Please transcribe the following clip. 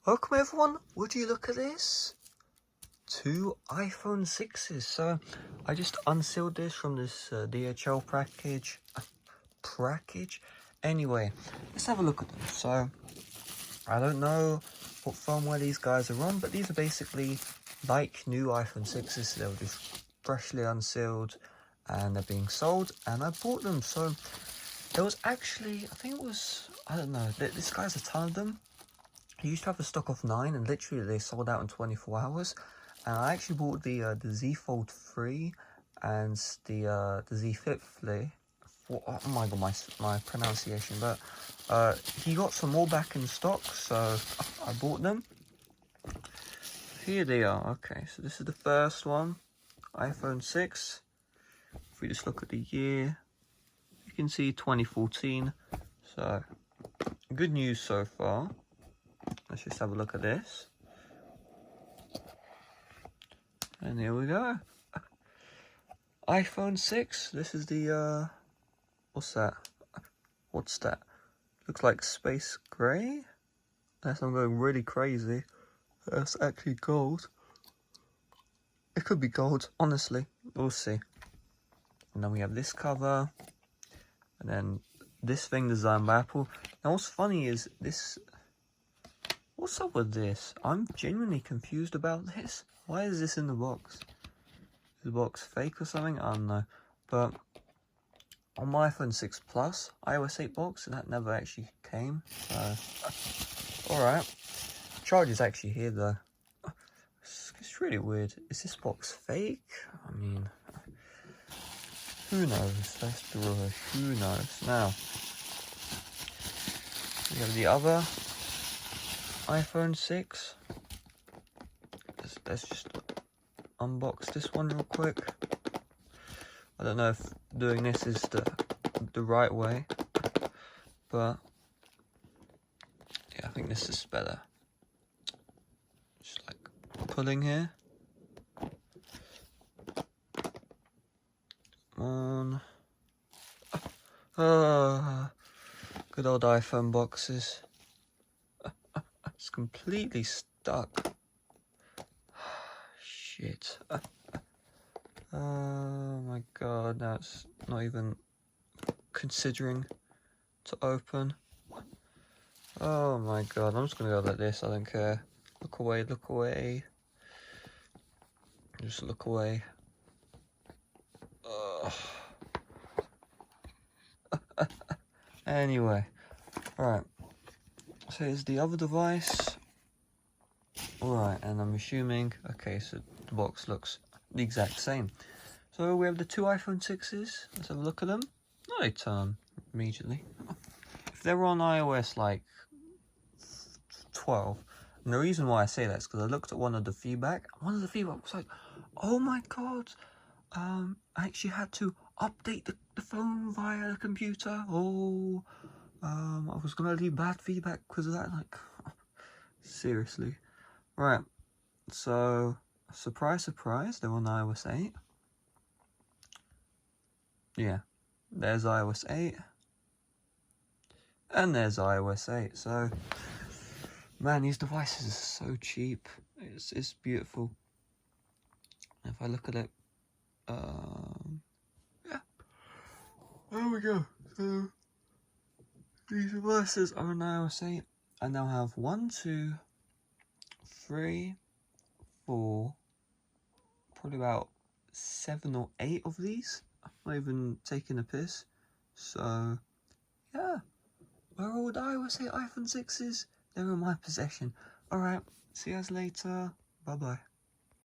Welcome everyone, would you look at this? 2 iPhone 6s. So I just unsealed this from this DHL package. Anyway, let's have a look at them. So I don't know what firmware these guys are on, but these are basically like new iPhone 6s. They were just freshly unsealed and they're being sold, and I bought them. So there was actually, I think it was, I don't know, this guy's a ton of them. He used to have a stock of 9, and literally they sold out in 24 hours. And I actually bought the Z Fold 3 and the Z Flip 3. Oh my god, my pronunciation. But he got some more back in stock, so I bought them. Here they are. Okay, so this is the first one, iPhone 6. If we just look at the year, you can see 2014. So good news so far. Let's just have a look at this. And here we go. iPhone 6. This is the, what's that? What's that? Looks like space grey. Unless I'm going really crazy. That's actually gold. It could be gold, honestly. We'll see. And then we have this cover. And then this thing designed by Apple. Now what's funny is this... What's up with this? I'm genuinely confused about this. Why is this in the box? Is the box fake or something? I don't know. But on my iPhone 6 Plus, iOS 8 box, that never actually came. So, alright. Charger's actually here though. It's really weird. Is this box fake? I mean, who knows? That's the rubbish. Who knows? Now, we have the other iPhone 6. Let's just unbox this one real quick. I don't know if doing this is the right way, but yeah, I think this is better. Just like pulling here. Come on. Good old iPhone boxes. It's completely stuck. Shit. Oh my god, now it's not even considering to open. Oh my god, I'm just gonna go like this, I don't care. Look away, look away. Just look away. Anyway, alright. So here's the other device. Alright, and I'm assuming, okay, so the box looks the exact same. So we have the 2 iPhone 6s. Let's have a look at them. No, they turn immediately. If they were on iOS like 12, and the reason why I say that is because I looked at one of the feedback. One of the feedback was like, oh my god, I actually had to update the phone via the computer. Oh, I was gonna leave bad feedback because of that. Like, seriously. Right, so surprise, surprise, they're on iOS 8. Yeah, there's iOS 8. And there's iOS 8. So, man, these devices are so cheap. It's beautiful. If I look at it, yeah, there we go. So, these devices are on iOS 8. I now have 1, 2, 3, 4, probably about 7 or 8 of these. I'm not even taking a piss. So, yeah. Where are all the iOS 8 iPhone 6s? They're in my possession. Alright, see you guys later. Bye bye.